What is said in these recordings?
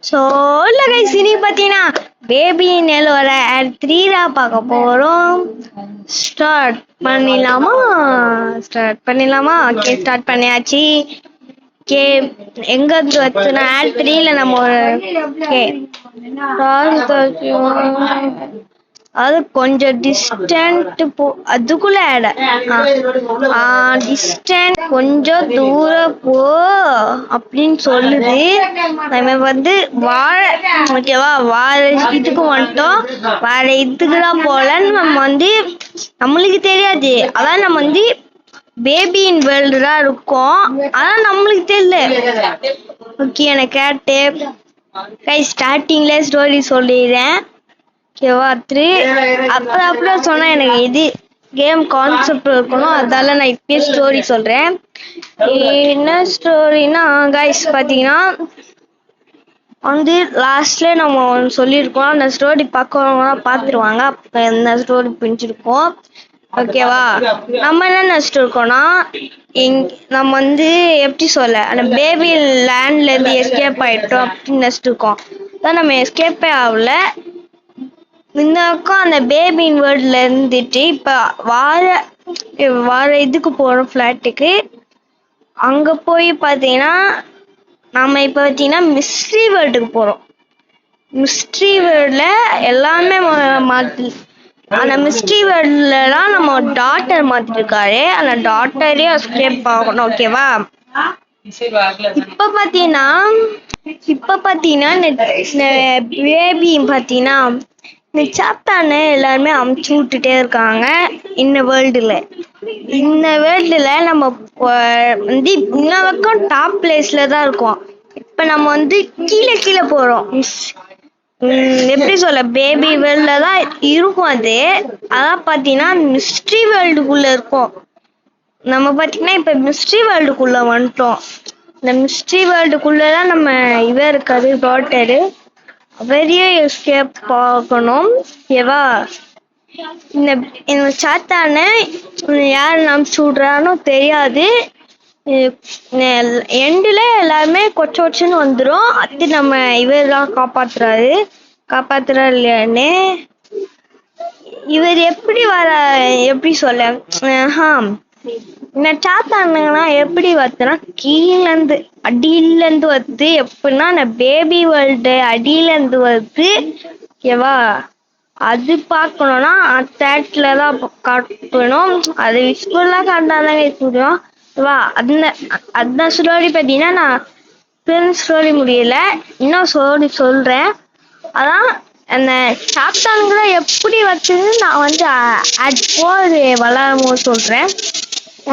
So இல்லை guys, இனி பார்த்தீங்கன்னா பேபி நெல்லோட த்ரீ தான் பார்க்க போகிறோம். ஸ்டார்ட் பண்ணிடலாமா? ஓகே, ஸ்டார்ட் பண்ணியாச்சு. ஓகே, எங்கேருந்து வச்சுனா ஆட் 3ல நம்ம ஓகே அது கொஞ்சம் டிஸ்டன்ட் அதுக்குள்ள டிஸ்டன்ட் கொஞ்சம் தூரம் போ அப்படின்னு சொல்லுது. நம்ம வந்து வாழை ஓகேவா, வாழை இதுக்கு வந்துட்டோம். வேற இதுக்குதான் போலன்னு நம்ம வந்து நம்மளுக்கு தெரியாது. அதான் நம்ம வந்து பேபியின் வேர்ல்டு தான் இருக்கோம். அதான் நம்மளுக்கு தெரியல. ஓகே, எனக்கு கேட்டு கை ஸ்டார்டிங்ல ஸ்டோரி சொல்லிடுறேன். ஓகேவா, அப்புறம் சொன்னா எனக்கு இது கேம் கான்செப்ட் இருக்கணும். அதால நான் இப்பயே ஸ்டோரி சொல்றேன். என்ன ஸ்டோரினா கைஸ் பார்த்தீங்கன்னா வந்து லாஸ்ட்ல நம்ம சொல்லியிருக்கோம். அந்த ஸ்டோரி பார்க்கறவங்க பார்த்துருவாங்க. என்ன ஸ்டோரி பிடிச்சிருக்கோம். ஓகேவா, நம்ம என்ன நினச்சிட்டு இருக்கோம்னா நம்ம வந்து எப்படி சொல்ல அந்த பேபி லேண்ட்ல இருந்து எஸ்கேப் ஆயிட்டோம் அப்படின்னு நினச்சிட்டு இருக்கோம். அதான் நம்ம எஸ்கேப்பே ஆகல. இந்த பக்கம் அந்த பேபின் வேர்ல்ட்ல இருந்துட்டு இப்ப வார இதுக்கு போறோம், ஃபிளாட்டுக்கு. அங்க போய் பாத்தீங்கன்னா நம்ம இப்ப பாத்தீங்கன்னா மிஸ்ட்ரி வேர்ல்டுக்கு போறோம். மிஸ்ட்ரி வேர்ல்ட்ல எல்லாமே மாத்தி, அந்த மிஸ்ட்ரி வேர்ல்ட்ல தான் நம்ம டாட்டர் மாத்திருக்காரு. அந்த டாட்டரே எஸ்கேப் ஆகணும். ஓகேவா, இப்ப பாத்தீங்கன்னா பேபி பாத்தீங்கன்னா இந்த சாத்தானு எல்லாருமே அமுச்சு விட்டுட்டே இருக்காங்க. இந்த வேர்ல்டுல நம்ம வந்து இன்ன வரைக்கும் டாப் பிளேஸ்ல தான் இருக்கோம். இப்ப நம்ம வந்து கீழே போறோம். எப்படி சொல்ல, பேபி வேர்ல்ட்ல தான் இருக்கும். அதான் பாத்தீங்கன்னா மிஸ்ட்ரி வேர்ல்டுக்குள்ள இருக்கும். நம்ம பாத்தீங்கன்னா இப்ப மிஸ்ட்ரி வேர்ல்டுக்குள்ள வந்துட்டோம். இந்த மிஸ்ட்ரி வேர்ல்டுக்குள்ளதான் நம்ம இருக்காது டாட்டரு. அவரையே எஸ்கேப் பார்க்கணும். ஓகேவா, இந்த சாத்தான யார் நம்பிச்சு விடுறானோ தெரியாது. எண்டுல எல்லாருமே கொச்சன்னு வந்துடும். அது நம்ம இவர்தான் காப்பாத்துறாரு இல்லையான்னு. இவர் எப்படி சொல்ல இந்த சாத்தானுங்கன்னா எப்படி வருதுன்னா அடியில இருந்து வருது. எப்படின்னா இந்த பேபி வேர்ல்டு அடியில இருந்து வருது. ஓகேவா, அது பார்க்கணும்னா தேட்டர்ல தான் காட்டணும். அது விஸ்வலா காட்டாதாங்க புரியும். ஓகேவா, அந்த ஸ்டோரி பார்த்தீங்கன்னா நான் ஸ்டோரி முடியல, இன்னும் ஸ்டோரி சொல்றேன். அதான் அந்த சாப்டானுங்களை எப்படி வச்சுன்னு நான் வந்து வளரும் சொல்றேன்.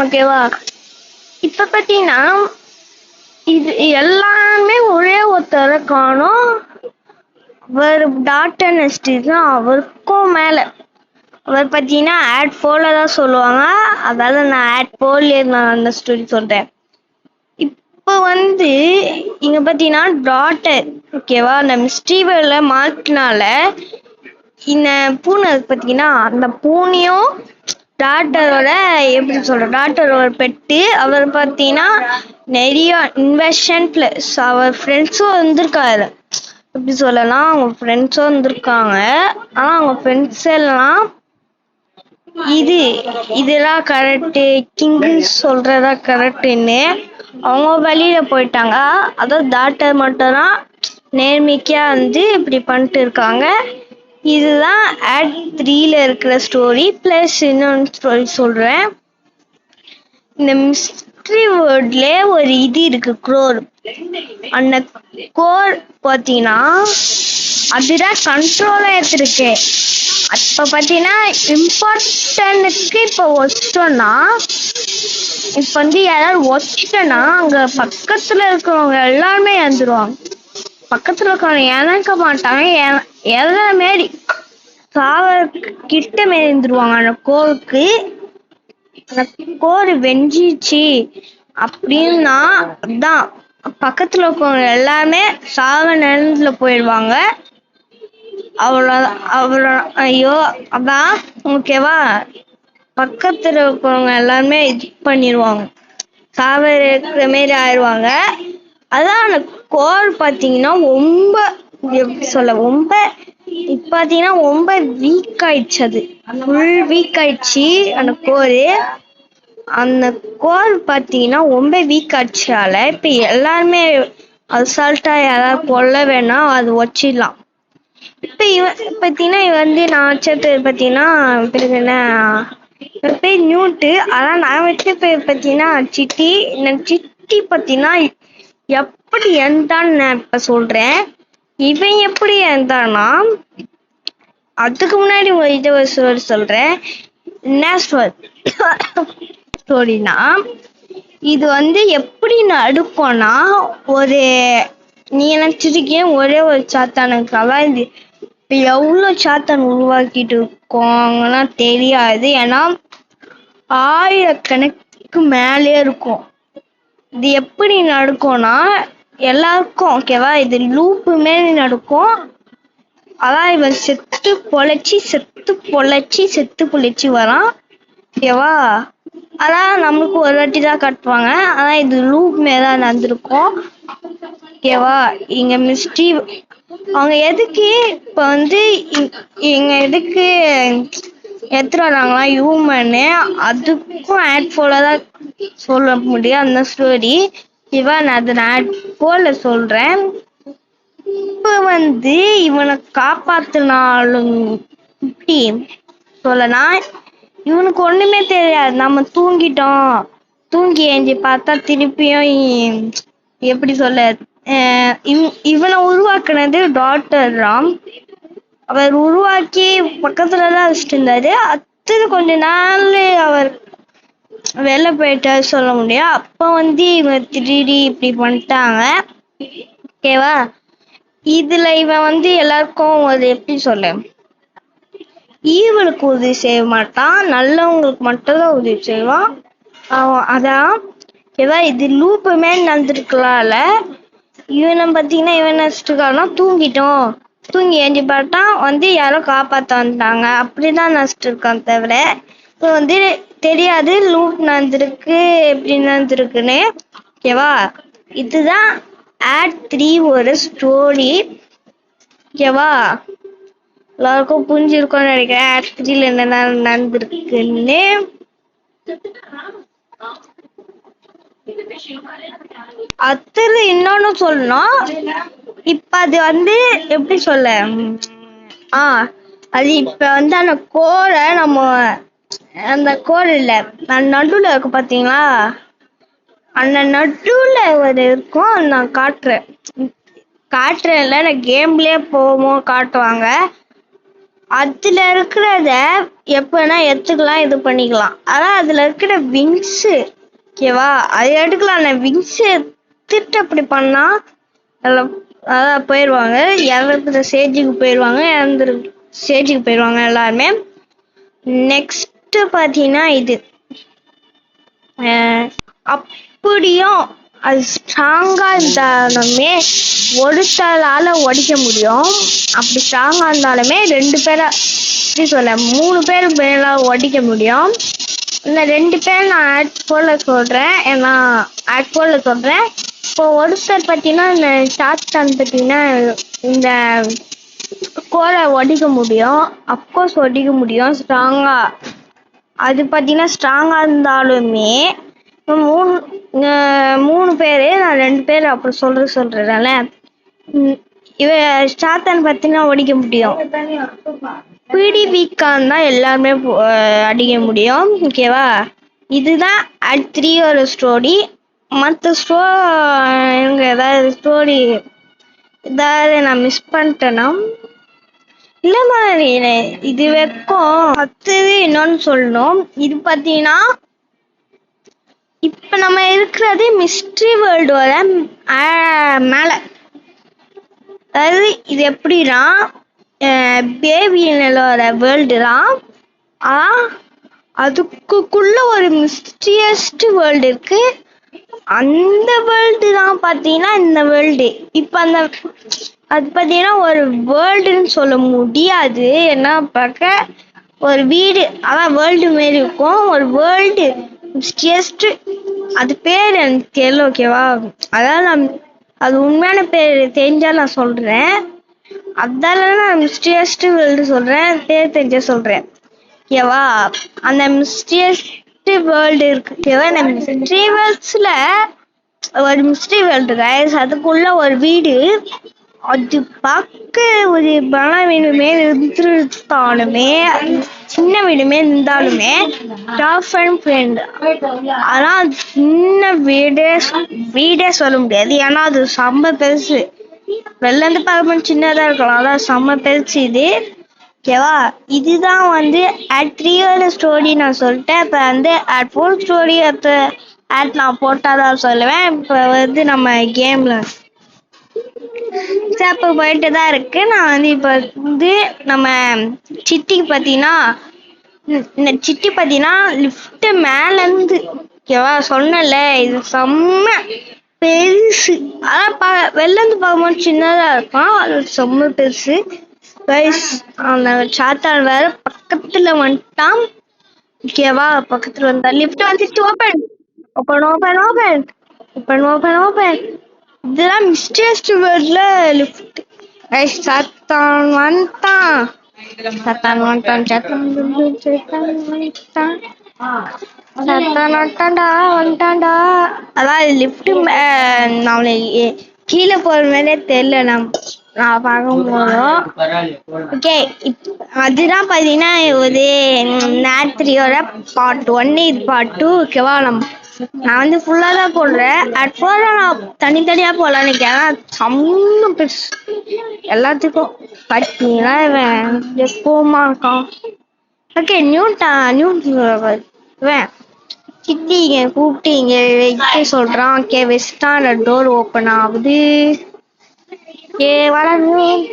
ஓகேவா, இப்ப பார்த்தீங்கன்னா இது எல்லாமே ஒரே ஒருத்தர காணும். அவர் டாக்டர் நெஸ்ட் தான். அவருக்கும் மேல அவர் பார்த்தீங்கன்னா ஆட் 4ல தான் சொல்லுவாங்க. அதாவது நான் ஆட் 4ல நான் அந்த ஸ்டோரி சொல்றேன். இப்போ வந்து இங்க பார்த்தீங்கன்னா டாட்டர் ஓகேவா, அந்த மிஸ்டீவர்ல மார்க்னால இந்த பூனை பார்த்தீங்கன்னா அந்த பூனையும் டாக்டரோட எப்படி சொல்ற டாக்டரோட பெட்டு. அவர் பார்த்தீங்கன்னா நிறைய இன்வெஸ்டன் பிளஸ் அவர் ஃப்ரெண்ட்ஸும் வந்திருக்காரு. எப்படி சொல்லலாம், அவங்க ஃப்ரெண்ட்ஸும் வந்திருக்காங்க. ஆனால் அவங்க ஃப்ரெண்ட்ஸ் எல்லாம் இதெல்லாம் கரெக்டு, கிங்கு சொல்றதா கரெக்டுன்னு அவங்க வழியில போயிட்டாங்க. அதாவது டாக்டர் மட்டும் தான் நேர்மைக்கா வந்து இப்படி பண்ணிட்டு இருக்காங்க. இதுதான் ஆட் 3ல இருக்கிற ஸ்டோரி. பிளஸ் இன்னொன்று ஸ்டோரி சொல்றேன். இந்த மிஸ்ட்ரி வேர்ல்ட்ல ஒரு இது இருக்கு, குரோர். அந்த கோர் பார்த்தீங்கன்னா அதுதான் கண்ட்ரோலா எடுத்துருக்கு. அப்ப பார்த்தீங்கன்னா இம்பார்ட்டன்ட்க்கு இப்போ வச்சிட்டோம்னா, இப்ப வந்து யாராவது வச்சிட்டோன்னா அங்க பக்கத்துல இருக்கிறவங்க எல்லாருமே இறந்துருவாங்க. பக்கத்துல இருக்கிறவங்க இறக்க மாட்டாங்க, மாரி கிட்ட மாரி இருந்துருவாங்க. அந்த கோருக்கு அந்த கோர் வெஞ்சிச்சு அப்படின்னா அதான் பக்கத்துல இருக்கவங்க எல்லாமே நேரத்துல போயிடுவாங்க. ஐயோ அதான் ஓகேவா, பக்கத்துல இருக்கிறவங்க எல்லாருமே இது பண்ணிடுவாங்க, இருக்கிற மாரி ஆயிடுவாங்க. அதான் அந்த கோர் பார்த்தீங்கன்னா ரொம்ப எப்படி சொல்ல ரொம்ப இப்ப பார்த்தீங்கன்னா ரொம்ப வீக் ஆயிடுச்சு. அது ஃபுல் வீக் ஆயிடுச்சு அந்த கோரு. அந்த கோர் பார்த்தீங்கன்னா ரொம்ப வீக் ஆயிடுச்சால இப்ப எல்லாருமே அசால்ட்டா யாராவது கொல்ல வேணா அது வச்சிடலாம். இப்ப இவன் பார்த்தீங்கன்னா இவன் வந்து நான் வச்சது பார்த்தீங்கன்னா பேர் என்ன இவன் பேர் நியூட்டு. அதான் நான் வச்ச பேர் பார்த்தீங்கன்னா சிட்டி. இந்த சிட்டி பார்த்தீங்கன்னா எப்படி இருந்தான்னு நான் இப்ப சொல்றேன். இவன் எப்படி இருந்தானா அதுக்கு முன்னாடி ஒரு இது ஒரு ஸ்டோரி சொல்றேன். என்ன ஸ்டோரினா இது வந்து எப்படி நடுக்கோனா ஒரு நீ நினைச்சிருக்கே ஒரே ஒரு சாத்தானுக்கு அதான் இது இப்ப எவ்வளவு சாத்தான் உருவாக்கிட்டு இருக்கோங்கன்னா தெரியாது. ஏன்னா ஆயிரக்கணக்கு மேலே இருக்கும். இது எப்படி நடக்கும்னா எல்லாருக்கும் ஓகேவா இது லூப்பு மாரி நடக்கும். அதான் இவன் செத்து பொழைச்சி வரான் ஓகேவா. அதான் நம்மளுக்கு ஒரு வாட்டி தான் காட்டுவாங்க. அதான் இது லூப் மாரிதான் நடந்திருக்கும் ஓகேவா. இங்க மிஸ்டி அவங்க எதுக்கு இப்ப வந்து இங்க எதுக்கு எடுத்துட்டு வராங்களா ஹியூமனு அதுக்கும் ஆட் போலதான் சொல்ல முடியும் அந்த ஸ்டோரி. இவன் அதை நான் ஆட் போல சொல்றேன். இப்ப வந்து இவனை காப்பாத்தினாலும் இப்படி சொல்லனா இவனுக்கு ஒண்ணுமே தெரியாது. நம்ம தூங்கி ஏஞ்சி பார்த்தா திருப்பியும் எப்படி சொல்ல இவனை உருவாக்குனது டாக்டர் ராம். அவர் உருவாக்கி பக்கத்துலதான் வச்சுட்டு இருந்தாரு. அடுத்தது கொஞ்ச நாள் அவர் வெளில போயிட்டாரு சொல்ல முடியும். அப்ப வந்து இவங்க திருடி இப்படி பண்ணிட்டாங்க ஓகேவா. இதுல இவன் வந்து எல்லாருக்கும் ஒரு எப்படி சொல்ல ஈவலுக்கு உதவி செய்ய மாட்டான், நல்லவங்களுக்கு மட்டும்தான் உதவி செய்வான். அதான் ஓகேவா. இது லூப்பு மேல் நடந்திருக்கலாம்ல. இவனை பார்த்தீங்கன்னா இவன் நினைச்சிட்டுக்கானா தூங்கி ஏஞ்சி பார்த்தா வந்து யாரோ காப்பாற்ற வந்துட்டாங்க அப்படிதான் நினைச்சிட்டு இருக்கான். தவிர இப்போ வந்து தெரியாது லூப் நடந்திருக்கு எப்படி நடந்திருக்குன்னு ஓகேவா. இதுதான் ஆட் 3 ஒரு ஸ்டோரி ஓகேவா. எல்லாருக்கும் புரிஞ்சிருக்கும்னு நினைக்கிறேன் ஆட் 3ல என்ன நடந்திருக்குன்னு. அடுத்தது இன்னொன்னு சொல்லணும். இப்ப அது வந்து எப்படி சொல்ல அது இப்ப வந்து அந்த கோரை நம்ம அந்த கோர் இல்ல நடுவுல இருக்கு பாத்தீங்களா. அந்த நடுவுல ஒரு இருக்கும் நான் காட்டுறேன்ல நான் கேம்லயே போவோம் காட்டுவாங்க. அதுல இருக்கிறத எப்பனா எடுத்துக்கலாம் இது பண்ணிக்கலாம். ஆனா அதுல இருக்கிற விங்ஸ் ஓகேவா அது எடுக்கலாம். நான் விங்ஸ் எடுத்துட்டு அப்படி பண்ணா அதான் போயிடுவாங்க. இறந்துற ஸ்டேஜுக்கு போயிடுவாங்க எல்லாருமே. நெக்ஸ்ட் பாத்தீங்கன்னா இது அப்படியும் அது ஸ்ட்ராங்கா இருந்தாலுமே ஒருத்தரால உடைக்க முடியும். அப்படி ஸ்ட்ராங்கா இருந்தாலுமே 2 பேரை எப்படி சொல்ல 3 பேர் மேல உடைக்க முடியும். இந்த 2 பேர் நான் ஆட் போல சொல்றேன். இப்போ ஒருத்தர் பார்த்தீங்கன்னா இந்த சாத்தான் பார்த்தீங்கன்னா இந்த கோரை உடைக்க முடியும். அப்கோர்ஸ் உடைக்க முடியும் ஸ்ட்ராங்கா. அது பார்த்தீங்கன்னா ஸ்ட்ராங்கா இருந்தாலுமே 3 பேரு நான் 2 பேர் அப்படி சொல்றேன்ல. இவ சாத்தான் பார்த்தீங்கன்னா உடைக்க முடியும். பிடி வீக்கான் தான் எல்லாருமே அடிக்க முடியும் ஓகேவா. இதுதான் ஆட் 3 ஒரு ஸ்டோரி. மற்ற ஏதாவது ஸ்டோரி ஏதாவது நான் மிஸ் பண்ணிட்டேன்னா இல்ல மாதிரி இது வரைக்கும் அடுத்தது இன்னொன்னு சொல்லணும். இது பார்த்தீங்கன்னா இப்ப நம்ம இருக்கிறது மிஸ்ட்ரி வேர்ல்டோட மேல. அதாவது இது எப்படின்னா பேபியோட வேர்ல்டு தான். அதுக்குள்ள ஒரு மிஸ்டீரியஸ்ட் வேர்ல்டு இருக்கு. அந்த வேர்ல்டு தான் பார்த்தீங்கன்னா இந்த வேர்ல்டு. இப்ப அது பார்த்தீங்கன்னா ஒரு வேர்ல்டுன்னு சொல்ல முடியாது. என்ன பார்க்க ஒரு வீடு அதான் வேர்ல்டு மாரி இருக்கும். ஒரு வேர்ல்டு மிஸ்டீரியஸ்ட் அது பேர் எனக்கு தெரியல ஓகேவா. அதான் நான் அது உண்மையான பேர் தெரிஞ்சா நான் சொல்றேன். அதால நான் மிஸ்டியஸ் வேர்ல்டு சொல்றேன், பேர் தெரிஞ்ச சொல்றேன். ஓகேவா? அந்த மிஸ்டியஸ் வேர்ல்டு இருக்கு. ஓகேவா? அந்த மிஸ்ட்ரி வேர்ல்ட்ஸ்ல ஒரு மிஸ்ட்ரி வேர்ல்டு கைஸ், அதுக்குள்ள ஒரு வீடு. அது பார்க்க ஒரு பல வீடுமே இருந்தாலுமே, சின்ன வீடுமே இருந்தாலுமே டாப் அண்ட் ஃப்ரெண்ட். ஆனா சின்ன வீடே சொல்ல முடியாது, ஏன்னா அது செம்ம பெருசு. வெளில இருந்து பார்க்கும்போது சின்னதா இருக்கலாம், அதான் செம்ம பெருசு இது. ஓகேவா? இதுதான் வந்து ஆட் 3 ஸ்டோரி நான் சொல்லிட்டேன். இப்போ வந்து ஆட் 4 ஸ்டோரி அப்போ ஆட் நான் போட்டாதான் சொல்லுவேன். இப்போ வந்து நம்ம கேம்ல இப்போ போயிட்டு தான் இருக்கு. நான் வந்து இப்போ வந்து நம்ம சிட்டிக்கு பார்த்தீங்கன்னா, இந்த சிட்டி பார்த்தீங்கன்னா லிஃப்ட் மேலேருந்து, ஓகேவா? சொன்னல இது செம்ம பெருசு. ஆனால் வெளில இருந்து பார்க்கும்போது சின்னதாக இருக்கும், அது செம்ம பெருசு கைஸ். அந்த சாத்தான் வேற பக்கத்துல வந்துட்டான். ஓகேவா? பக்கத்துல வந்தா லிஃப்ட் வந்துட்டு open open open open open open open. இதெல்லாம் மிஸ்டேஸ்ட் வேர்ட்ல லிஃப்ட் கைஸ். சாத்தான் வந்துட்டான், சாத்தான் வந்துட்டான், சாத்தான் வந்துட்டான், சாத்தான் வந்துட்டான்டா, வந்துட்டான்டா. அதான் லிஃப்ட் நம்மளை கீழே போற மேலே தெரியல நான் பார்க்கும்போதும். ஓகே, அதுதான் பார்த்தீங்கன்னா ஒரு நாட் 3யோட பார்ட் 1, இது பார்ட் 2. ஓகேவா? நான் வந்து ஃபுல்லாக தான் போடுறேன். அட் 4 நான் தனித்தனியாக போடலான்னு நினைக்கிறேன். செம்ம பெருசு எல்லாத்துக்கும். பார்த்தீங்கன்னா இவன் எப்போமா இருக்கான். ஓகே, இவன் சித்தி இங்க கூப்பிட்டு இங்க வைக்க சொல்றான். ஓகே, வெஸ்டான டோர் ஓப்பன் ஆகுது. ஓகே, வளரும்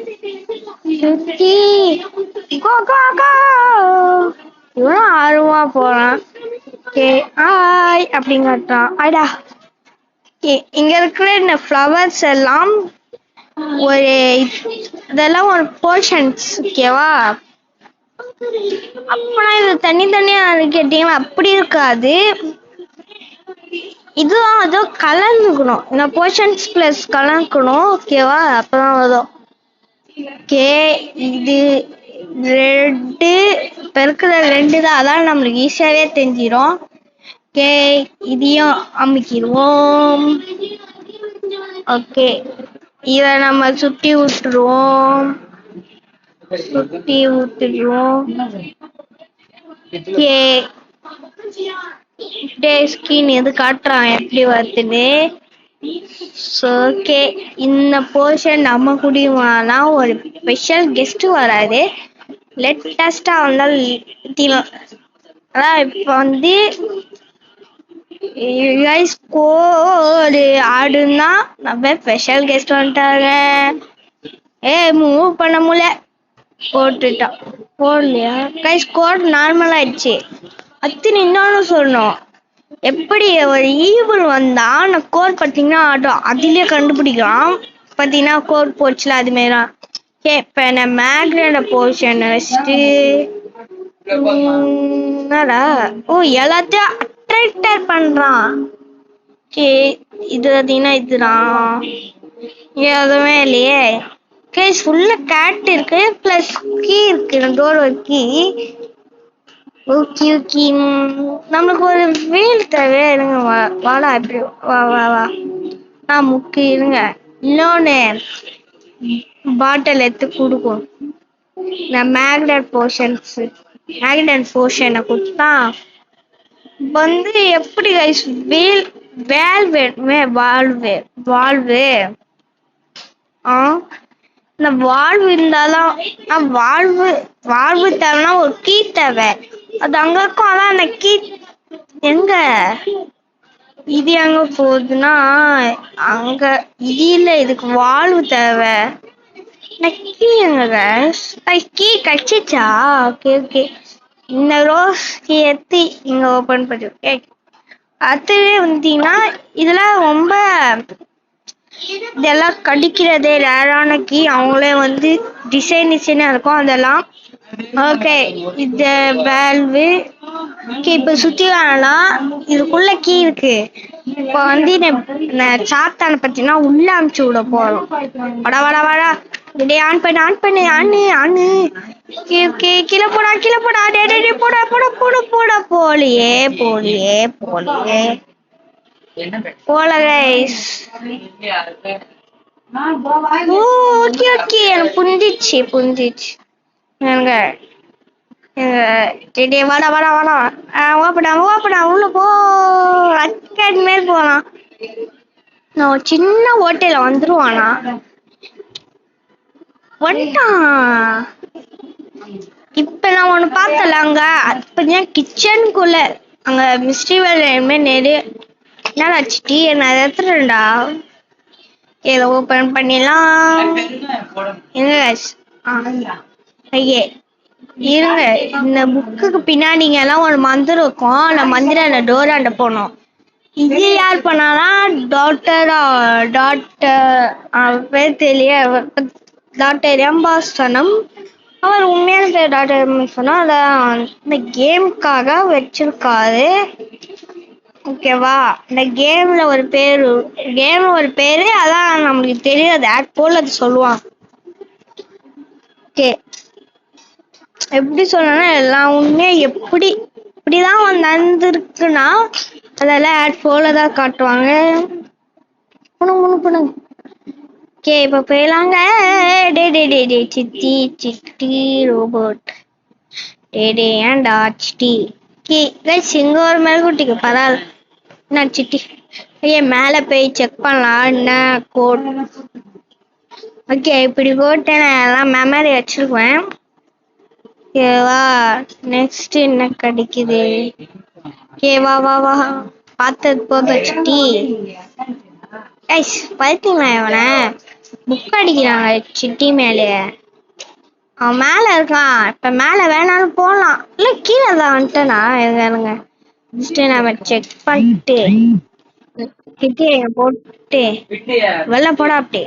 சுத்தி இவனும் ஆர்வமா போறான். ஓகே, ஆய் அப்படிங்கிறான். ஐடா, இங்க இருக்கிற இந்த ஃப்ளவர்ஸ் எல்லாம் ஒரு இதெல்லாம் ஒரு போர்ஷன்ஸ். ஓகேவா? அப்பனா இது தனித்தனியா கேட்டீங்களா? அப்படி இருக்காது, இதுவும் அதுவும் கலந்துக்கணும். இந்த போர்ஷன்ஸ் பிளஸ் கலந்துக்கணும். ஓகேவா? அப்பதான் வரும். ஓகே, இது ரெட்டு பெருக்கிற 2 தான், அதான் நம்மளுக்கு ஈஸியாவே தெரிஞ்சிடும். ஓகே, இதையும் அமைக்கிடுவோம். ஓகே, இதை நம்ம சுத்தி விட்டுருவோம். ஸ்கின் எது காட்டுறான் எப்படி வருதுன்னு. ஓகே, இந்த போர்ஷன் நம்ம குடிவானா ஒரு ஸ்பெஷல் கெஸ்ட் வராது, லேட்டஸ்டா வந்தாலும். அதான் இப்போ வந்து கோடு ஆடுன்னா நம்ம ஸ்பெஷல் கெஸ்ட் வந்துட்டாங்க. மூவ் பண்ண முடியல, போட்டுட்டான். போடலையா கைஸ்? கோட் நார்மல் ஆயிடுச்சு. அத்தனை இன்னொன்னு சொல்லணும், எப்படி ஒரு ஈவில் வந்தா அந்த கோட் பார்த்தீங்கன்னா ஆட்டம் அதிலே கண்டுபிடிக்கலாம். பார்த்தீங்கன்னா கோட் போச்சுல, அது மாரிதான். இப்போ என்ன மேக்னட போர்ஷன் வச்சுட்டு என்னடா, எல்லாத்தையும் அட்ராக்டர் பண்றான். இது பார்த்தீங்கன்னா இதுதான், எதுவுமே இல்லையே கைஸ். ஃபுல்லா கேட் இருக்கு, பிளஸ் கீ இருக்கு, டோர் ஒரு கீ. ஓகே ஓகே, நம்மளுக்கு ஒரு வீல் தேவை. இருங்க, வாடா, எப்படி வா வா வா. நான் முக்கு இருங்க, இன்னொன்னு பாட்டில் எடுத்து கொடுக்கும். நான் மேக்னட் போர்ஷனை கொடுத்தா வந்து எப்படி கைஸ் வால்வு இந்த வால்வு இருந்தாலும் வால்வு தேவைன்னா ஒரு கீ தேவை, அது அங்க இருக்கும். அதான் அந்த கீ எங்க இது எங்க போகுதுன்னா அங்க இது இல்ல, இதுக்கு வால்வு தேவை. கீ எங்க கீ கட்சிச்சா? ஓகே ஓகே, இந்த ரோஸ் கீ எடுத்து இங்க ஓபன் பண்ணிருக்கேன். அதுவே வந்தீங்கன்னா இதுல ரொம்ப இதெல்லாம் கடிக்கிறதே ரேரான கீ. அவங்களே வந்து டிசைனா இருக்கும் அதெல்லாம். ஓகே, இந்த வேல்வு. ஓகே, இப்ப சுத்தி வரலாம். இதுக்குள்ள கீ இருக்கு. இப்ப வந்து சாத்தான பத்தினா உள்ள அமுச்சு விட போறோம். வடா வடா வடா. இதே ஆன் பண்ணு ஆனு. கீழே போடா. டே போட போலியே. போல கைஸ். ஓகே எனக்கு புரிஞ்சிச்சு. வாடா. ஓப்படா உள்ள போ. அக்கட் மேல் போலாம். நான் சின்ன ஓட்டையில வந்துருவானா வந்துட்டான். இப்ப நான் ஒண்ணு பார்த்தல அங்க. அப்பதான் கிச்சனுக்குள்ள அங்க மிஸ்ட்ரி வேலை நிறைய என்னாச்சு. டீ என்ன எத்துறா. இதை ஓபன் பண்ணிடலாம். ஐயே இருங்க, இந்த புக்குக்கு பின்னாடிங்க எல்லாம் ஒரு மந்திரம் இருக்கும். அந்த மந்திரம் டோராண்ட போனோம். இது யார் பண்ணானா டாக்டர் பேர் தெரியல. டாக்டர் எம்பாசனம். அவர் உண்மையான பேர் டாக்டர் எம்பாசனம். அத இந்த கேமுக்காக வச்சிருக்காரு. ஓகேவா, இந்த கேம்ல ஒரு பேரு அதான் நம்மளுக்கு தெரியாது. ஆட் போல அது சொல்லுவான். ஓகே, எப்படி சொல்லணும்னா எல்லாம் உண்மையா இப்படிதான் நடந்திருக்குன்னா அதெல்லாம் ஆட் போலதான் காட்டுவாங்க. ஓகே, இப்ப போயிடலாங்க. டே சிட்டி ரோபோட். டே ஏன்டா சிட்டி. இங்க ஒரு மெழுகுட்டிக்கு பரவாயில்ல. என்ன சிட்டி. ஐயா மேல போய் செக் பண்ணலாம் என்ன கோட். ஓகே, இப்படி போட்டு நான் எல்லாம் மெமரி வச்சிருக்குவேன். ஓகேவா, நெக்ஸ்ட் என்ன கிடைக்குது. வா பார்த்தது போதும் சிட்டி. பார்த்தீங்களா இவனை புக் அடிக்கிறாங்க சிட்டி மேலே. அவன் மேல இருக்கான். இப்ப மேல வேணாலும் போலாம். இல்ல கீழே தான் வந்துட்டேனா. இருங்க நம்ம செக் பண்ணிட்டு கிட்டிய போட்டு வெள்ள போடா. அப்படி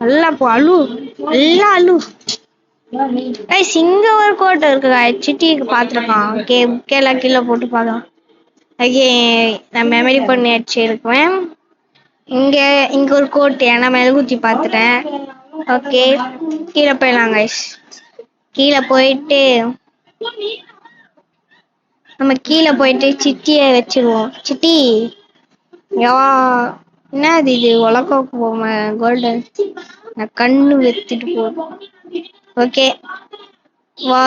நல்லா போ. அழு. இங்க ஒரு கோட்டை இருக்கு. சிட்டிக்கு பாத்துருக்கான். கேலாம் கீழே போட்டு பாக்கலாம். ஓகே, நான் மெமரி பண்ணி வச்சிருக்குவேன். இங்க ஒரு கோட்டை நான் மெழுகுத்தி பாத்துட்டேன். ஓகே, கீழே போயிடலாம் கைஸ். கீழே போயிட்டு சிட்டிய வச்சிருவோம். சிட்டி என்னது இது உலக கோல்டன். நான் கண்ணு வெத்திட்டு போதும். ஓகே, வா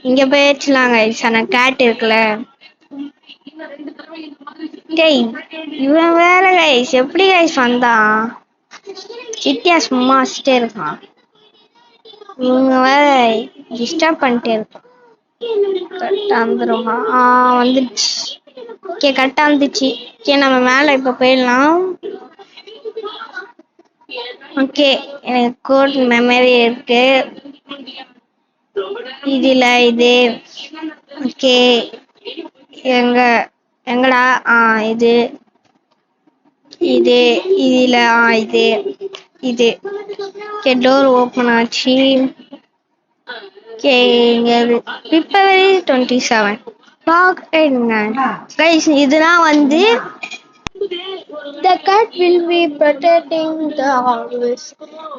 இங்க போயிடுச்சுலாங்க. கேட் இருக்குல்ல. இவன் வேற கைஸ் எப்படி கைஸ் வந்தான். சிட்டியா சும்மா வச்சுட்டே இருக்கான். இவங்க வேற டிஸ்டர்ப் பண்ணிட்டே இருக்கான். கரெக்டா வந்துருமா. வந்துடுச்சு. ஓகே, கரெக்டா வந்துச்சு. ஓகே, நம்ம மேல இப்ப போயிடலாம். ஓகே, எனக்கு கோட் மெமரி இருக்கு இதுல. இது ஓகே, எங்கடா இதுல இது டோர் ஓபன் ஆச்சு. பிப்ரவரி 27 இதெல்லாம் வந்து the cat will be protecting the house.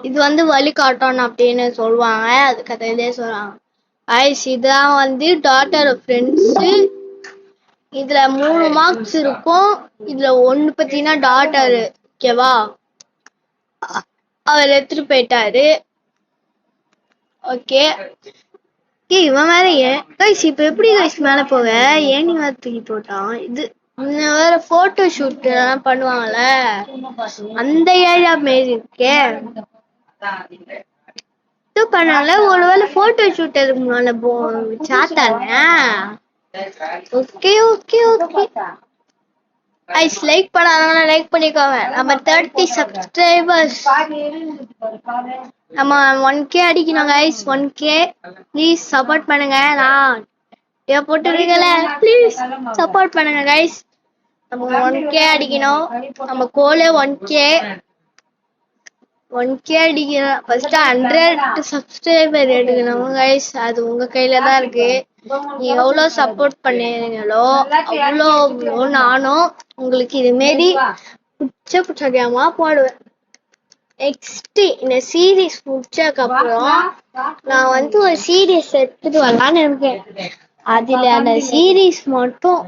இது வந்து வழிகாட்டும் அப்படின்னு சொல்லுவாங்க. அது கதையிலே சொல்லுவாங்க. இதான் வந்து டாட்டர் ஃப்ரெண்ட்ஸ். இதுல 3 மார்க்ஸ் இருக்கும். இதுல ஒண்ணு பத்தினா டாட்டர். ஓகேவா, அவர் எடுத்துட்டு போயிட்டாரு. ஓகே, இவன் மேல இப்ப எப்படி கைஸ் மேல போக. ஏன் நீ தூக்கி போட்டான். இது வேற போட்டோ ஷூட் எல்லாம் பண்ணுவாங்கல்ல, அந்த ஏரியா மாரி இருக்கே. பண்ணால ஒருவேளை போட்டோ ஷூட் எதுக்கு சாத்தாங்க. ஓகே ஐஸ் லைக் பண்ணாதவங்க லைக் பண்ணிக்கோங்க. நம்ம 30 சப்ஸ்கிரைபர்ஸ். நம்ம 1K அடிக்கணும் கைஸ். 1K ப்ளீஸ் சப்போர்ட் பண்ணுங்க. நான் போட்டுருக்கல ப்ளீஸ் சப்போர்ட் பண்ணுங்க கைஸ். நம்ம 1K அடிக்கணும். நம்ம கோலே 1K அடிக்கணும். ஃபர்ஸ்ட் 100 சப்ஸ்கிரைபர் எடுக்கணும் கைஸ். அது உங்க கையில தான் இருக்கு. நீ எவ்வளவு சப்போர்ட் பண்ணீங்களோ அவ்வளோ நானும் உங்களுக்கு இது மாரி புச்ச கேமா போடுவேன். நெக்ஸ்ட் இந்த சீரீஸ் முடிச்சதுக்கு அப்புறம் நான் வந்து ஒரு சீரீஸ் எடுத்துட்டு வரலான்னு இருக்கேன். அதுல அந்த சீரீஸ் மட்டும்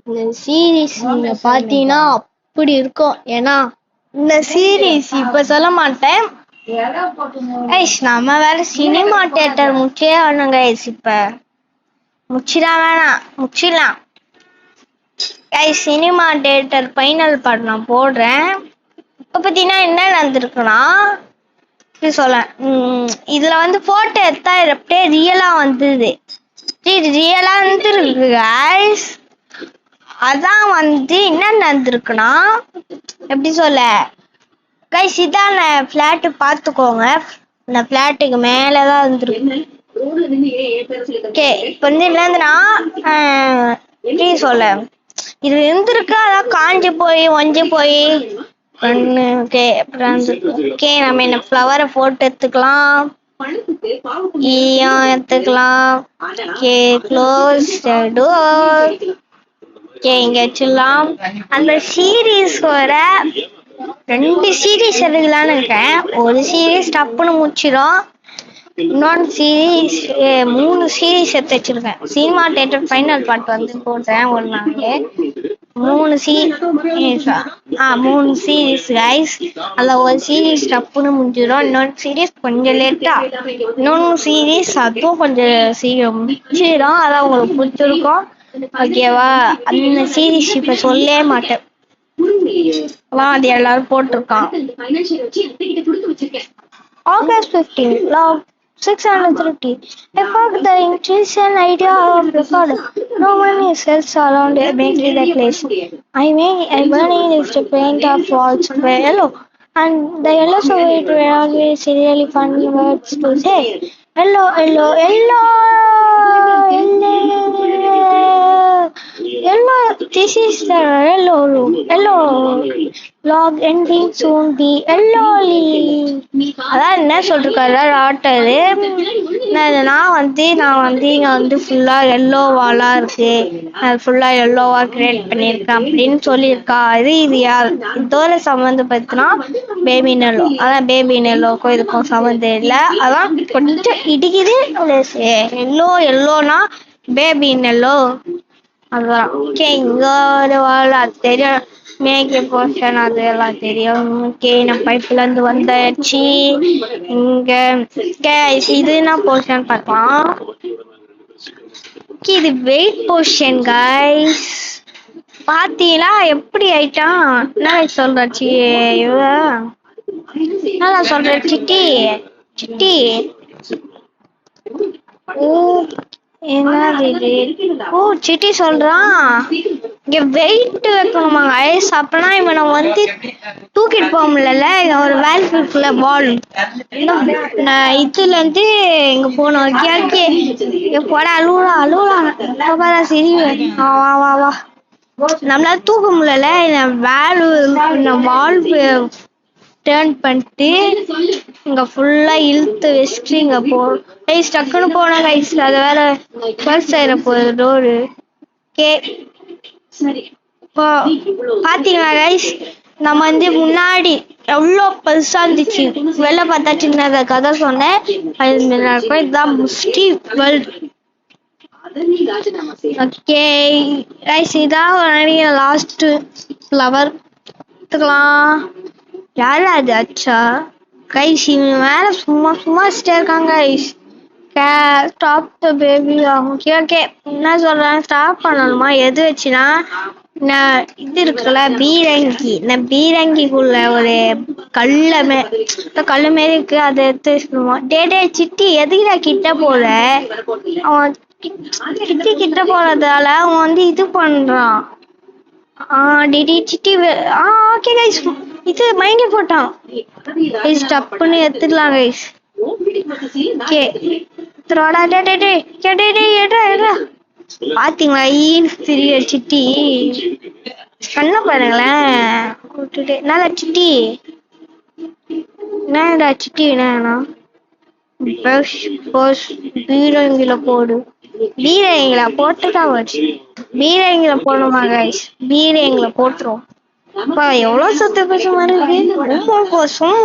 இந்த சீரீஸ் நீங்க பாத்தீங்கன்னா அப்படி இருக்கும். ஏன்னா இந்த சீரீஸ் இப்ப சொல்ல மாட்டேன் கைஸ். நம்ம வேற சினிமா தியேட்டர் முடிச்சே ஆகணும் கைஸ். இப்ப முடிச்சிடலாம் guys. Cinema theatre final part நான் போடுறேன். இப்ப பாத்தீங்கன்னா என்ன நடந்திருக்குன்னா சொல்ல இதுல வந்து போட்டோ எடுத்தா அப்படியே ரியலா வந்துருக்கு கைஸ். அதான் வந்து என்ன நடந்திருக்குன்னா எப்படி சொல்ல கைஸ், இதான் பிளாட் பாத்துக்கோங்க. இந்த பிளாட்டுக்கு மேலதான் இருந்திருக்கு. ஓகே, இப்ப வந்து என்னதுன்னா எப்படி சொல்ல இது இருந்திருக்கு. அதான் காஞ்சி போய் ஒஞ்சி போய் ஓகே. ஓகே, நம்ம என்ன ஃப்ளவரை போட்டு எடுத்துக்கலாம். எடுத்துக்கலாம். Okay, close the door. Okay, இங்க வச்சிடலாம். அந்த சீரீஸோட 2 சீரீஸ் எடுக்கலான்னு இருக்கேன். ஒரு சீரீஸ் டப்புன்னு முடிச்சிடும். இன்னொன்று சீரீஸ் 3 சீரீஸ் எடுத்து வச்சிருக்கேன். சினிமா தியேட்டர் ஃபைனல் பார்ட் வந்து போடுறேன் ஒரு நாளைக்கு. 3 சீரீஸ் கைஸ். அதுல ஒரு சீரீஸ் டப்புன்னு முடிஞ்சிடும். இன்னொரு சீரீஸ் கொஞ்சம் லேட்டா, இன்னொன்று சீரீஸ் அதுவும் கொஞ்சம் சீக்கிரம் முடிச்சிடும். அதான் உங்களுக்கு பிடிச்சிருக்கும். ஓகேவா? அந்த சீரீஸ் இப்ப சொல்லவே மாட்டேன். அது எல்லாரும் போட்டிருக்கான். August 15, log 630. I forgot the intuition idea of record. No money sells around make the place. I burning is to paint of walls yellow. And the yellow so it will always really funny words to say. Hello, hello, hello, hello. This is the hello room. Hello. Log ending soon be hello. அதான் என்ன சொல்லிருக்காரு ஆட்டரு. நான் வந்து இங்க வந்து ஃபுல்லா எல்லோவாலா இருக்கு, ஃபுல்லா எல்லோவா கிரியேட் பண்ணிருக்கேன் அப்படின்னு சொல்லியிருக்கா. இது யார் இதோட சம்மந்தப்படுத்தினா பேபி நெல்லோ. அதான் பேபி நெல்லோக்கும் இதுக்கும் சம்மந்தம் இல்லை. அதான் கொஞ்சம் இடிக்குது. எல்லோனா பேபி நெல்லோ அதுதான். ஓகே, இங்க ஒரு வால் அது தெரியும். மேக்கப் போர்ஷன் அது எல்லாம் தெரியும். ஓகே, நான் பைப்ல இருந்து வந்தாச்சு. இங்க இது என்ன போர்ஷன் பார்க்கலாம். இது வெயிட் போர்ஷன் கைஸ். பாத்தீங்களா எப்படி ஆயிட்டான்? என்ன சொல்றாச்சு நல்லா சொல்ற சிட்டி. ஓ என்னது இது? ஓ சிட்டி சொல்றான் இங்க வெயிட் வைக்கணுமா கைஸ்? அப்பனா இவனை வந்து தூக்கிட்டு போக முடியல. ஒரு வேல்ஃபுல்ல பால் இதுல இருந்து இங்க போனோம். இங்க போட அழுவா சரி. வா நம்மளால தூக்க முடியல. வால் டேர்ன் பண்ணிட்டு இங்க ஃபுல்லா இழுத்து வச்சுட்டு இங்க கைஸ் டக்குன்னு போன கைஸ். அது வேற ஃபர்ஸ்ட் ஆயிர போகுது டோரு. ஓகே, பாத்தீங்களா கைஸ், நம்ம வந்து முன்னாடி எவ்வளோ பெருசா இருந்துச்சு, வெளில பார்த்தா சின்னத கதை சொன்னேன். இதுதான் முஸ்டி வேர்ல்ட். ஓகே கைஸ், இதான் லாஸ்ட் ஃப்ளவர் எடுத்துக்கலாம். யாரு அது? அச்சா கைஸ், இவங்க மேல சும்மா இருக்காங்க guys. Stop the baby. Okay என்ன சொல்றேன், ஸ்டாப் பண்ணணுமா? எது வச்சுனா இது இருக்குல்ல பீரங்கி. இந்த பீரங்கிக்குள்ள ஒரு கல்லு மாரி இருக்கு, அதை எடுத்து வச்சுக்கணுமா? டே சிட்டி எதுக்குடா கிட்ட போற? அவன் கிட்ட போறதால அவன் வந்து இது பண்றான். சிட்டி. ஓகே கைஸ், இது மைண்டி போட்டான் கைஸ். டப்புன்னு எடுத்துக்கலாம் கைஸ். ஓகே பாத்தீங்களா ஈன்னு தெரிய சிட்டி கண்ண பாருங்களேன் விட்டுட்டு என்னடா சிட்டி என்னடா சிட்டி என்னன்னா ப்ரஷ் போஸ் பீரங்கில போடு பீரங்கில போட்டுதான் வச்சு பீரங்கில போடணுமா கைஸ் பீரங்கில போட்டுரும் அப்பா எவ்வளவு சத்த பேச மாதிரி இருக்கு ரொம்ப கோசம்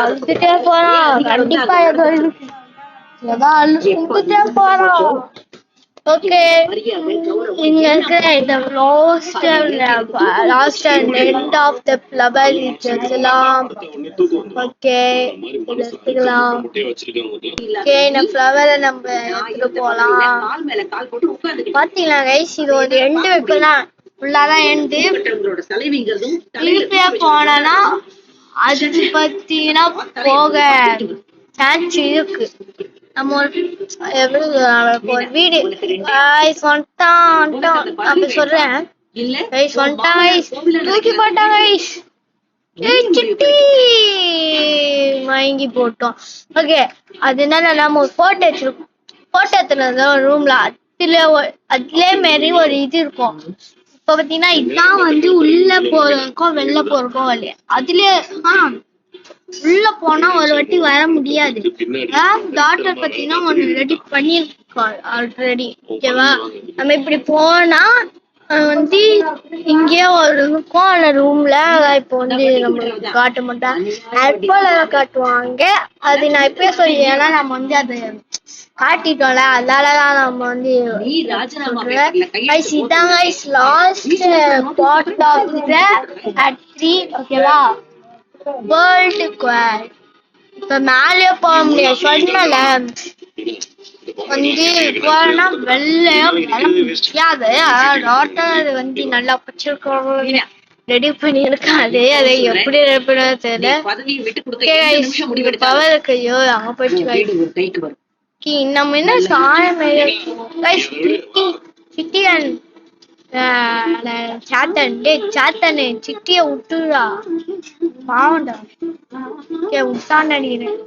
அழுதுட்டே போறான் கண்டிப்பா ஏதோ அழுதுட்டே போறான் ஓகே இங்க இருக்கிற இந்த last and end of the flower எடுத்துக்கலாம் ஓகே எடுத்துக்கலாம் ஓகே இந்த ஃப்ளவரை நம்ம எடுத்துட்டு போலாம் பாத்தீங்களா கைஸ் இது ஒரு எண்டு வைக்கலாம் ஃபுல்லாதான் எண்டு திருப்பியா போனா அது பத்தினா போக சான்ஸ் இருக்கு நம்ம ஒரு வீடு அப்படி சொல்றேன் தூக்கி போட்டாங்க மயங்கி போட்டோம் ஓகே அதனால நம்ம ஒரு போட்டோ வச்சிருக்கோம் போட்டோ எடுத்துனது ரூம்ல அதுல மாரி ஒரு இது இருக்கும் இப்ப பாத்தீங்கன்னா இதுதான் வந்து உள்ள போறதுக்கும் வெளில போறதுக்கும் இல்லையா அதுலயே உள்ள போனா ஒரு வாட்டி வர முடியாது டாக்டர் பாத்தீங்கன்னா ஒண்ணு ரெடி பண்ணிருக்காரு ஆல்ரெடி ஓகேவா நம்ம இப்படி போனா வந்து இங்கேயே ஒரு இருக்கும் அந்த ரூம்ல இப்போ வந்து நம்மளுக்கு காட்ட மாட்டாங்க காட்டுவாங்க அது நான் இப்பயே சொல்லி ஏன்னா நம்ம வந்து அது காட்டிட்டோம்ல அதனாலதான் நம்ம வந்து இதாங்க last part of the act 3 ஓகேவா வேர்ல்டு குவாட் இப்ப மேலே போக முடியாது சொன்னல வந்து போனா வெள்ளையா முடியாது டாக்டர் வந்து நல்லா பச்சிருக்கோம் ரெடி பண்ணி இருக்காது அதை எப்படி ரெடி பண்ண தெரியல பவர் இருக்கையோ அங்க போயிட்டு நம்ம என்ன சாயம் சிட்டியன் சாத்தனே சிட்டிய விட்டுடா பாவண்டா விட்டான்னு நினைக்கிறேன்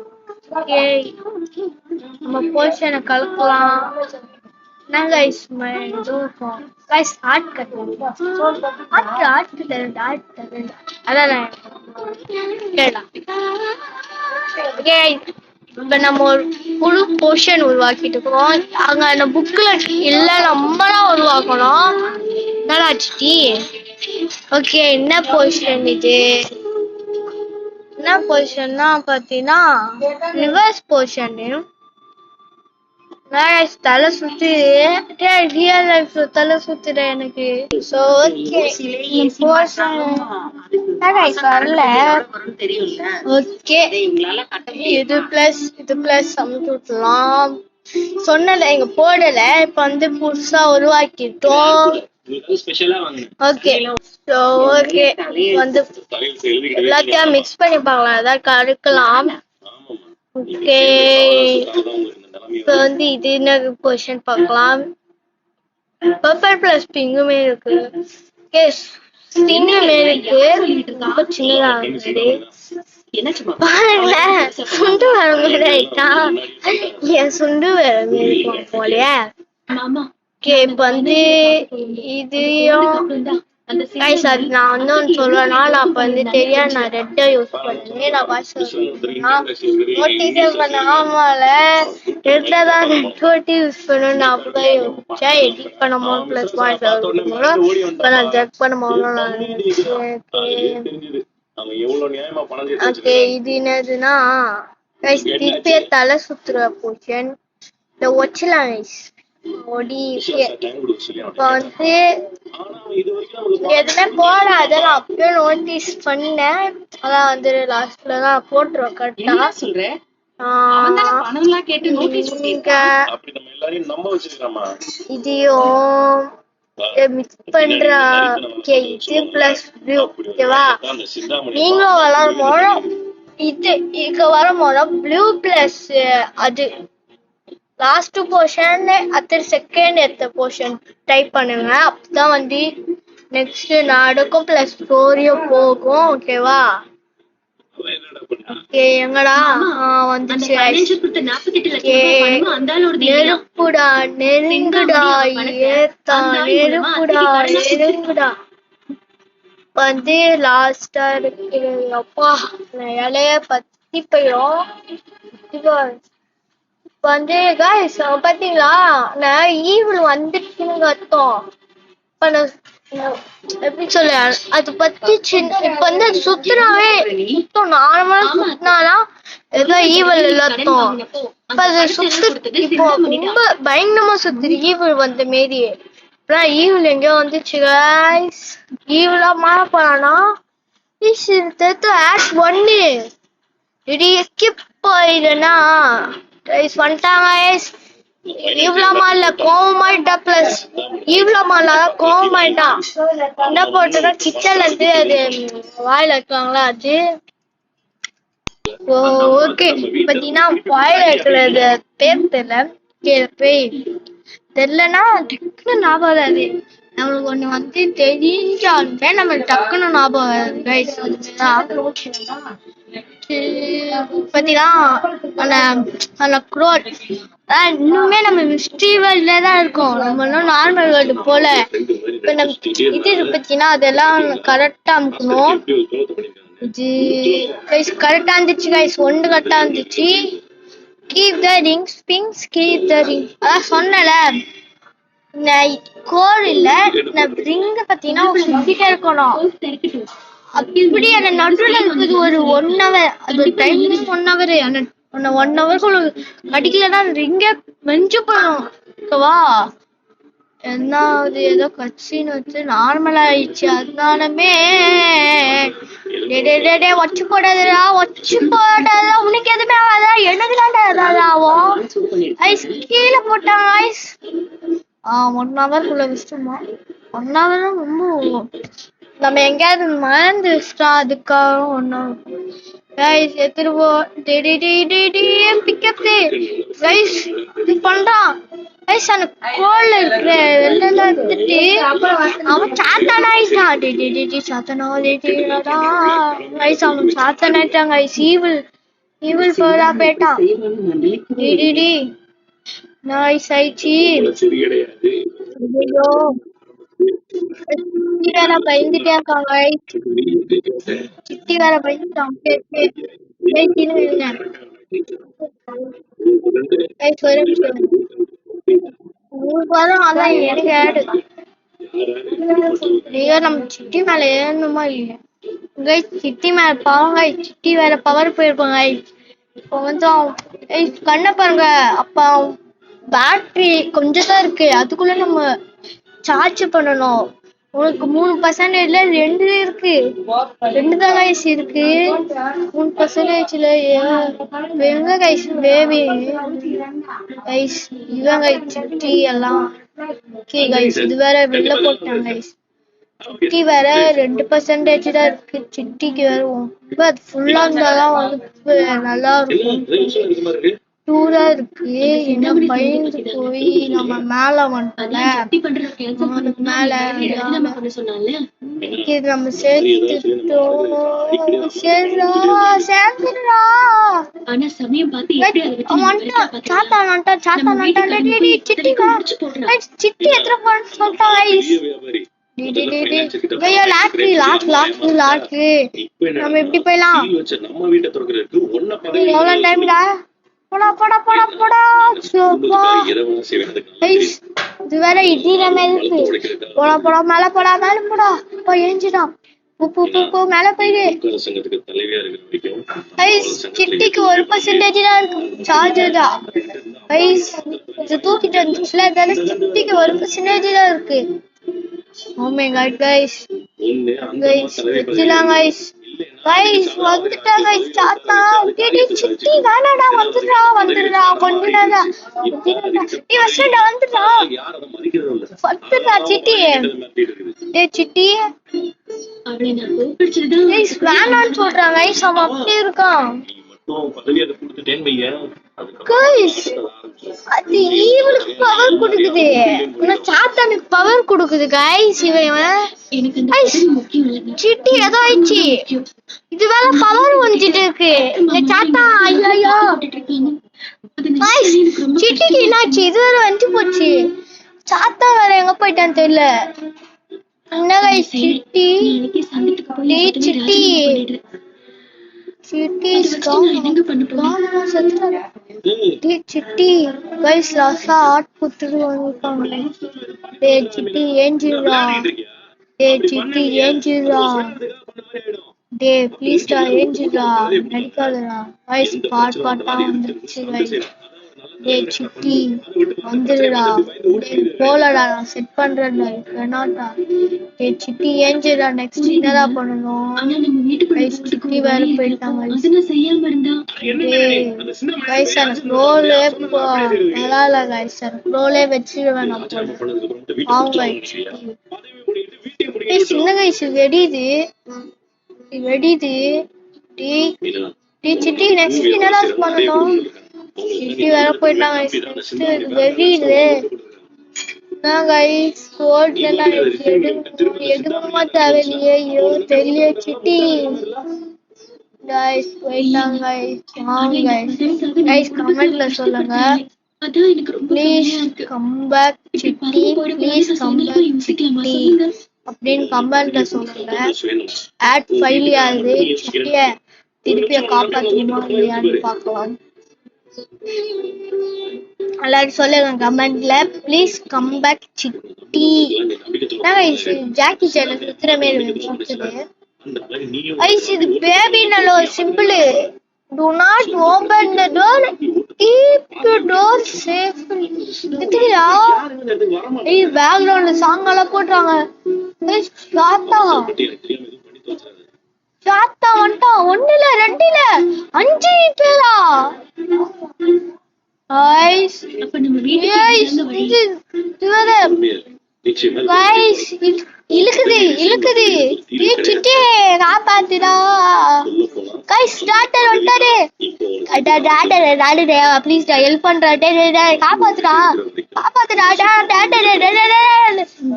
நம்ம போர்ஷனை கலக்கலாம் என்ன கைஸ் ஏதோ இருக்கும் கைஸ் ஆட் கட்டலாம் அதான் இப்ப நம்ம ஒரு புது போர்ஷன் உருவாக்கிட்டு இருக்கோம் அங்க அந்த புக்ல இல்ல நம்மதான் உருவாக்கணும் நல்லாச்சு ஓகே என்ன போர்ஷன் இது என்ன போர்ஷன்னா பாத்தீங்கன்னா ரிவர்ஸ் போர்ஷன் தலை சுத்தி ரியல் லைஃப்ல தலை சுத்துற எனக்கு சோ வரல ஓகே இது பிளஸ் சமைச்சுலாம் சொன்னல எங்க போடல இப்ப வந்து புதுசா உருவாக்கிட்டோம் ஓகே சோ ஓகே வந்து எல்லாத்தையும் மிக்ஸ் பண்ணி பார்க்கலாம் ஏதாவது கருக்கலாம் ஓகே இப்ப வந்து இது என்ன கொஸ்டின் பார்க்கலாம் பர்பிள் பிளஸ் பிங்குமே இருக்கு ஸ்டிங்குமே இருக்கு ரொம்ப சின்னதா இருக்குது பாருங்களேன் சுண்டு வர மாதிரி ஆயிட்டா என் சுண்டு வர மாதிரி போலயே ஓகே இப்ப வந்து இதையும் நான் வந்து சொல்றேன்னா நான் இப்ப வந்து தெரியாது நான் ரெட்டை யூஸ் பண்ணேன் நான் நோட்டீஸ் பண்ணாமல ரெட்லதான் ரெட் யூஸ் பண்ணணும் நான் அப்படிதான் யோசிச்சேன் எடிட் பண்ணும்போது பிளஸ் இப்ப நான் செக் பண்ணும்போது ஓகே இது என்னதுன்னா திருப்பிய தலை சுத்துற போர்ஷன் இந்த ஒச்சலாம் இப்ப வந்து எதுவுமே போடாத நான் அப்பயே நோட்டீஸ் பண்ணேன் அதான் வந்து லாஸ்ட்லதான் போட்டுருவோம் கரெக்டா இதையும் மிக்ஸ் பண்றா இது பிளஸ் ப்ளூ ஓகேவா நீங்களும் வளரும் இது இங்க வரும் ப்ளூ பிளஸ் அது லாஸ்ட் போர்ஷன் அடுத்த செகண்ட் எடுத்த போர்ஷன் டைப் பண்ணுங்க அப்பதான் வந்து நெக்ஸ்ட் நடக்கும் பிளஸ் ஸ்டோரியும் போகும் ஓகேவா ஓகே எங்கடா வந்துச்சு நெருப்புடா நெருங்குடா ஏத்தா நெருப்புடா நெருங்குடா வந்து லாஸ்டா இருக்கு. அப்பா இலைய பத்தி போயிடும். இப்ப வந்து guys பாத்தீங்களா நான் ஈவில் வந்துச்சுன்னு அர்த்தம். இப்ப எப்படி சொல்ல அது பத்தி இப்ப வந்து அது சுத்தினாவே சுத்தம் நார்மலா சுத்தினாலாம் ஏதோ ஈவல் எல்லாத்தோம். இப்ப அது சுத்து இப்போ ரொம்ப பயங்கரமா சுத்துது ஈவில் வந்த மாரி. இப்பதான் ஈவில் எங்கயோ வந்துச்சு guys. ஈவிலா மாற போறானா ஆஷ் 1 இடி ஸ்கிப் போயிடுனா கைஸ் வந்துட்டாங்க guys. இவ்வளமா இல்ல கோவமாயிட்டா பிளஸ் இவ்வளமால கோவமாயிட்டா என்ன போட்டுனா கிச்சன்ல இருந்து அது வாயில இருக்காங்களா அது ஓகே பாத்தீங்கன்னா வாயில இருக்கிறது பேர் தெரியலன்னா டக்குன்னு ஞாபகம் வராது. நம்மளுக்கு ஒண்ணு வந்து தெரிஞ்சாலுமே நம்ம டக்குன்னு ஞாபகம் வராது கைஸ். பாத்தீங்கன்னா அந்த குரோல் இன்னுமே நம்ம மிஸ்ட்ரி வேர்ல்ட்ல தான் இருக்கோம். நம்ம இன்னும் நார்மல் வேர்ல்டு போல. இப்ப நம்ம இது பாத்தீங்கன்னா அதெல்லாம் கரெக்டா அமுக்கணும். இது கைஸ் கரெக்டா இருந்துச்சு கைஸ். 1 கரெக்டா இருந்துச்சு. Keep the rings pings keep the ring அதான் சொன்னல கோர் இல்ல ரிங் பாத்தீங்கன்னா சுத்திட்டே இருக்கணும். அப்படி அந்த நடுவில் இருக்குது ஒரு 1 hour அது டைம் 1 hour அந்த 1 hour அடிக்கலன்னா ரிங்க மெஞ்சு போயிடும். ஓகேவா என்ன அது ஏதோ கட்சின்னு வச்சு நார்மல் ஆயிடுச்சு. அதனாலுமே வச்சு போடாதா உனக்கு எதுவுமே ஆகாதா எனக்கு தாண்டா ஏதாவது ஆகும். ஐஸ் கீழே போட்டாங்க ஐஸ் 1 hour வச்சுட்டோமா 1 hour ரொம்ப நம்ம எங்கேயாவது மறந்து வச்சிட்டா அதுக்காக 1 hour கைஸ் எடுத்துருவோம். பிக்கப் கைஸ் இது பண்றான் கைஸ். அந்த கோல்ல இருக்கிற வெள்ளெல்லாம் எடுத்துட்டு அவன் சாத்தான் ஆயிட்டான். சாத்தனா கைஸ் அவன் சாத்தான் ஆயிட்டான் கைஸ். ஈவில் போதா போயிட்டான். நைஸ் ஆயிடுச்சு. ஐயோ சிட்டி வேற பயந்துட்டே இருக்காங்க. சிட்டி வேற பயந்துட்டான். அதான் எனக்கு ஆடு நம்ம சிட்டி மேல ஏறணுமா இல்லையா சிட்டி மேல பாவங்க. சிட்டி வேற பவர் போயிருப்பாங்க. இப்போ வந்து கண்ண பாருங்க. அப்ப பேட்டரி கொஞ்சம் தான் இருக்கு. அதுக்குள்ள நம்ம சார்ஜ் பண்ணணும். உனக்கு 3%ல 2 இருக்கு. 2 தான் கைஸ் இருக்கு. 3%ல எங்க கைஸ் பேபி கைஸ் இவங்க சிட்டி எல்லாம் ஓகே கைஸ். இது வேற வெளில போட்டாங்க கைஸ். சிட்டி வேற 2% தான் இருக்கு. சிட்டிக்கு வேற அது ஃபுல்லா இருந்தாதான் வந்து நல்லா இருக்கும். டூரா இருக்கு. என்ன பயந்து போய் நம்ம மேல வந்துட்டோம். மேல நம்ம சிட்டி எத்தனை போன்னு சொல்லிட்டாங்க. நம்ம எப்படி போயலாம் எவ்வளவு டைம்டா போடா போடா போடா போடா இது வேற இடிற மாதிரி இருக்கு. போடா போடா மேல போடா மேல போடா போய் எரிஞ்சிட்டான். மேல போயிடு. சிட்டிக்கு 1% தான் இருக்கு சார்ஜர் தான். இது தூக்கிட்டு வந்துச்சுல அதனால சிட்டிக்கு 1% தான் இருக்கு. Oh my god guys வெச்சிலாம் guys வந்துட்டா guys சாத்தா சிட்டி வேணாடா வந்துடுறா கொஞ்சடா நீ வசடா வந்துடுறா சிட்டி சிட்டி guys வேணான்னு சொல்றாங்க guys. அவன் அப்படி இருக்கான். guys, அது ஈவனுக்கு பவர் கொடுக்குது. ஆனா சாத்தானுக்கு பவர் கொடுக்குது guys. இவன் சிட்டி ஏதோ ஆயிடுச்சு. இது வேற பவர் வந்துட்டு இருக்கு. இந்த சாத்தா ஐயோ guys, சிட்டிக்கு என்னாச்சு? இது வேற வந்து போச்சு. சாத்தா வேற எங்க போயிட்டான்னு தெரியல. என்ன guys city? City city city guys லாஸ்டா ஆட் குத்துட்டு வந்துட்டாங்க. டேய் சிட்டி ஏஞ்சிரா. டேய் சிட்டி ஏஞ்சிரா. டேய் ப்ளீஸ் டா ஏஞ்சிரா. நடிக்காதடா. guys பாட்டா வந்துருச்சு guys. டேய் சிட்டி வந்துடுடா. டேய் போலடா நான் செட் பண்றேன்டா. வேணாடா. டேய் சிட்டி ஏஞ்சிரா. நெக்ஸ்ட் என்னடா பண்ணனும்? guys சிட்டி வேற போயிட்டாங்க. guys நான் ஸ்லோலே பரவாயில்ல guys. ஸ்லோலே வச்சிருவேன் நான் போல. அவங்க guys சின்ன guys வெடிது. டேய் சிட்டி நெக்ஸ்ட் என்னடா பண்ணனும்? சிட்டி வேற போயிட்டாங்க. வெடிது. நான் guys போட்டேன்னா எதுவுமா தேவையில்லையே. ஐயோ தெரியல சிட்டி. guys போயிட்டாங்க guys. guys கமெண்ட்ல சொல்லுங்க. Please come back Chitti. Please come back Chitti அப்படின்னு கமெண்ட்ல சொல்லுங்க. ஆட் ஃபைல் ஆகுது. சிட்டிய திருப்பிய காப்பாற்றணுமா இல்லையான்னு பார்க்கலாம். எல்லாரும் சொல்லுங்க கமெண்ட்ல. Please come back Chitti. Jackie channel சுத்துற மாதிரி சுத்துது. ஐஸ் இது பேபி நல்ல simple. do not open the door, keep the door safe. இதுடா ஏய் பேக்ரவுண்ட்ல சாங் எல்லாம் போட்றாங்க. ஏய் சாத்தா வந்துட்டா. ஒண்ணு இல்ல ரெண்டு இல்ல 5 பேரா. guys அப்ப நம்ம வீட்டுக்கு guys இழுக்குது. சிட்டி காப்பாத்துடா. guys டாக்டர் வந்துட்டாரு. டாக்டர் ப்ளீஸ் ஹெல்ப் பண்றா. காப்பாத்துடா.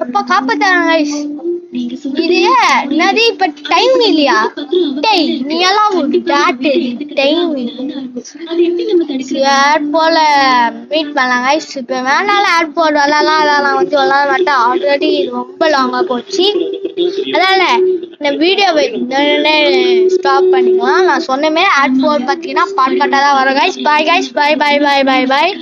அப்பா காப்பாத்துறாங்க guys. இது என்னது இப்ப டைம் இல்லையா? டேய் நீ எல்லாம் டாக்டர் டைம் ஆட் போல மீட் பண்ணலாம் guys. இப்ப வேணாலும் ஆட் போட விளாட மாட்டேன். ஆல்ரெடி ரொம்ப லாங்கா போச்சு. அதனால இந்த வீடியோவை ஸ்டாப் பண்ணிக்கலாம். நான் சொன்ன மாதிரி ஆட் போர் பாத்தீங்கன்னா பாட்டா தான் வரும் guys. bye guys. bye.